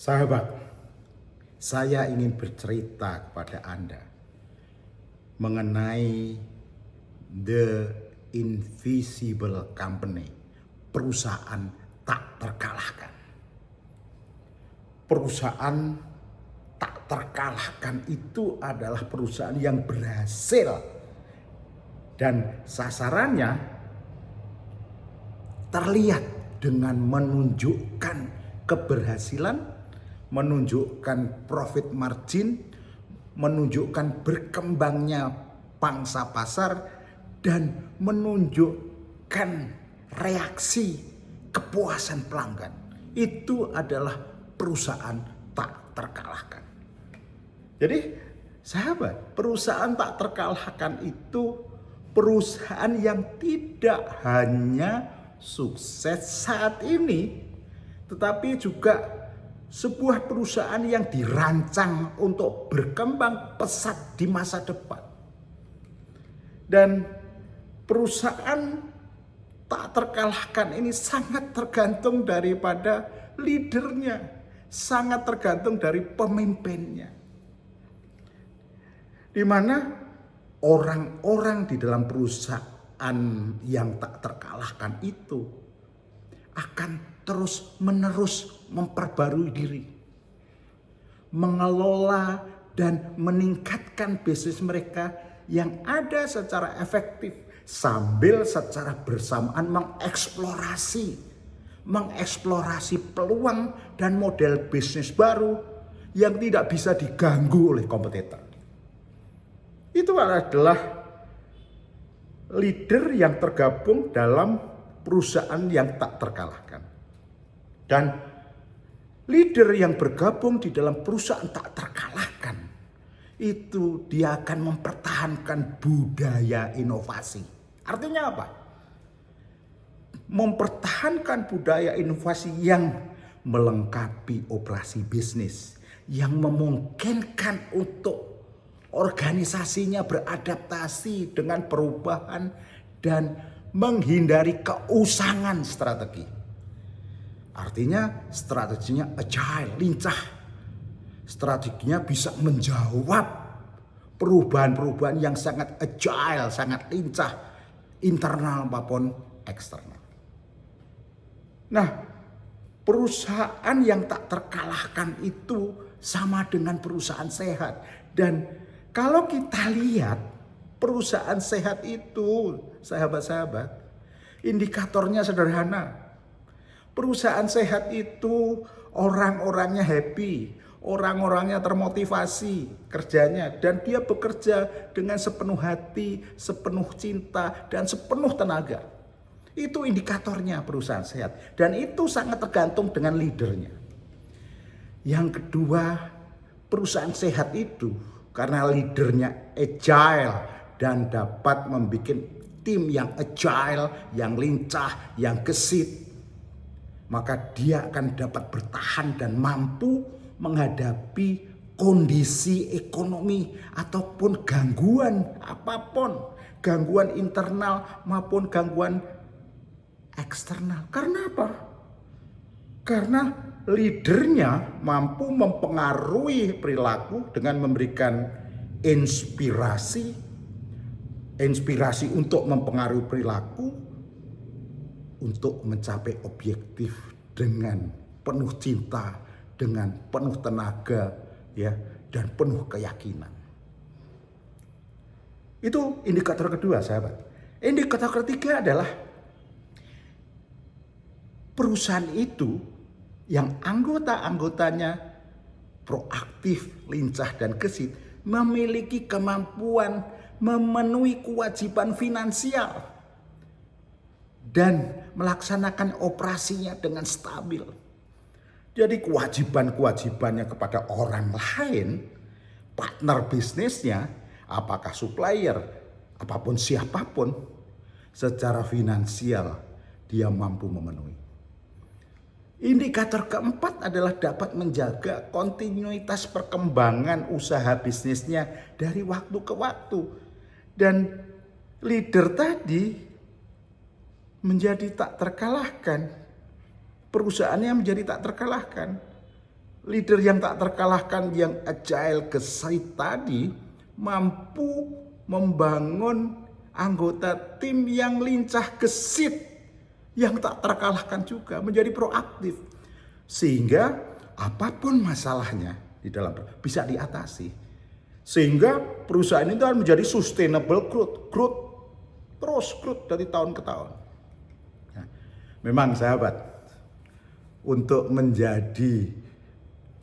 Sahabat, saya ingin bercerita kepada Anda mengenai The Invisible Company, perusahaan tak terkalahkan. Perusahaan tak terkalahkan itu adalah perusahaan yang berhasil dan sasarannya terlihat dengan menunjukkan keberhasilan, menunjukkan profit margin, menunjukkan berkembangnya pangsa pasar, dan menunjukkan reaksi kepuasan pelanggan. Itu adalah perusahaan tak terkalahkan. Jadi sahabat, perusahaan tak terkalahkan itu perusahaan yang tidak hanya sukses saat ini, tetapi juga sebuah perusahaan yang dirancang untuk berkembang pesat di masa depan. Dan perusahaan tak terkalahkan ini sangat tergantung daripada leadernya, sangat tergantung dari pemimpinnya. Di mana orang-orang di dalam perusahaan yang tak terkalahkan itu akan terus-menerus memperbarui diri, mengelola dan meningkatkan bisnis mereka yang ada secara efektif, sambil secara bersamaan mengeksplorasi peluang dan model bisnis baru yang tidak bisa diganggu oleh kompetitor. Itu adalah leader yang tergabung dalam perusahaan yang tak terkalahkan. Dan leader yang bergabung di dalam perusahaan tak terkalahkan, itu dia akan mempertahankan budaya inovasi. Artinya apa? Mempertahankan budaya inovasi yang melengkapi operasi bisnis, yang memungkinkan untuk organisasinya beradaptasi dengan perubahan dan menghindari keusangan strategi. Artinya strateginya agile, lincah. Strateginya bisa menjawab perubahan-perubahaan yang sangat agile, sangat lincah, internal maupun eksternal. Nah, perusahaan yang tak terkalahkan itu sama dengan perusahaan sehat. Dan kalau kita lihat perusahaan sehat itu, sahabat-sahabat, indikatornya sederhana. Perusahaan sehat itu orang-orangnya happy, orang-orangnya termotivasi kerjanya, dan dia bekerja dengan sepenuh hati, sepenuh cinta, dan sepenuh tenaga. Itu indikatornya perusahaan sehat, dan itu sangat tergantung dengan leadernya. Yang kedua, perusahaan sehat itu karena leadernya agile dan dapat membuat tim yang agile, yang lincah, yang gesit, maka dia akan dapat bertahan dan mampu menghadapi kondisi ekonomi ataupun gangguan apapun, gangguan internal maupun gangguan eksternal. Karena apa? Karena leadernya mampu mempengaruhi perilaku dengan memberikan inspirasi untuk mempengaruhi perilaku, untuk mencapai objektif dengan penuh cinta, dengan penuh tenaga, ya, dan penuh keyakinan. Itu indikator kedua, sahabat. Indikator ketiga adalah perusahaan itu yang anggota-anggotanya proaktif, lincah, dan gesit, memiliki kemampuan memenuhi kewajiban finansial dan melaksanakan operasinya dengan stabil. Jadi kewajiban-kewajibannya kepada orang lain, partner bisnisnya, apakah supplier, apapun siapapun, secara finansial dia mampu memenuhi. Indikator keempat adalah dapat menjaga kontinuitas perkembangan usaha bisnisnya dari waktu ke waktu. Dan leader tadi menjadi tak terkalahkan. Perusahaannya menjadi tak terkalahkan. Leader yang tak terkalahkan, yang agile gesit tadi, mampu membangun anggota tim yang lincah gesit, yang tak terkalahkan juga, menjadi proaktif. Sehingga apapun masalahnya di dalam bisa diatasi. Sehingga perusahaan itu akan menjadi sustainable growth dari tahun ke tahun. Nah, memang sahabat, untuk menjadi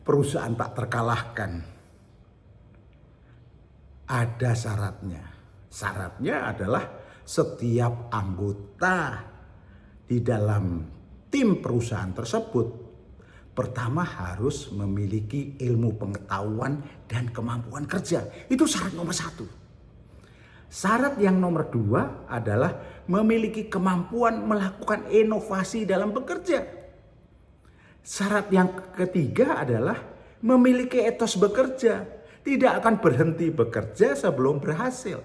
perusahaan tak terkalahkan ada syaratnya. Syaratnya adalah setiap anggota di dalam tim perusahaan tersebut pertama harus memiliki ilmu pengetahuan dan kemampuan kerja. Itu syarat nomor 1. Syarat yang nomor 2 adalah memiliki kemampuan melakukan inovasi dalam bekerja. Syarat yang ketiga adalah memiliki etos bekerja. Tidak akan berhenti bekerja sebelum berhasil.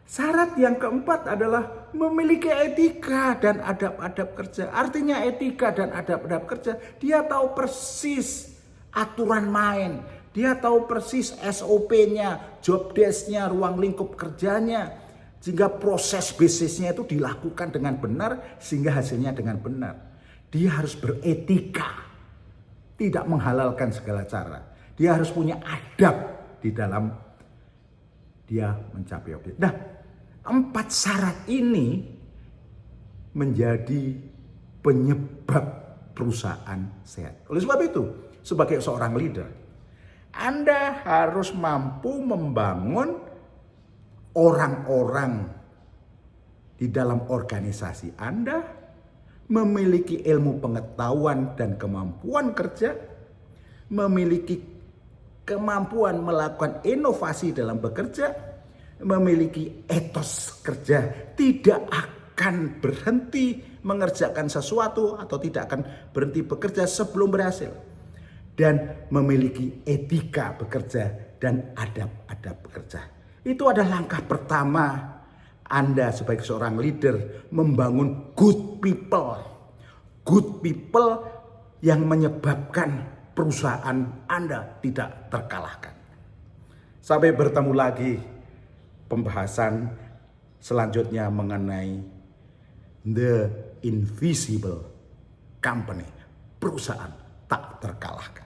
Syarat yang keempat adalah memiliki etika dan adab-adab kerja. Artinya etika dan adab-adab kerja, dia tahu persis aturan main. Dia tahu persis SOP-nya, job desk-nya, ruang lingkup kerjanya. Sehingga proses bisnisnya itu dilakukan dengan benar, sehingga hasilnya dengan benar. Dia harus beretika, tidak menghalalkan segala cara. Dia harus punya adab di dalam dia mencapai objek. Nah, 4 syarat ini menjadi penyebab perusahaan sehat. Oleh sebab itu, sebagai seorang leader, Anda harus mampu membangun orang-orang di dalam organisasi Anda, memiliki ilmu pengetahuan dan kemampuan kerja, memiliki kemampuan melakukan inovasi dalam bekerja, memiliki etos kerja, tidak akan berhenti mengerjakan sesuatu atau tidak akan berhenti bekerja sebelum berhasil, dan memiliki etika bekerja dan adab-adab bekerja. Itu adalah langkah pertama Anda sebagai seorang leader membangun good people yang menyebabkan perusahaan Anda tidak terkalahkan. Sampai bertemu lagi pembahasan selanjutnya mengenai the invisible company, perusahaan tak terkalahkan.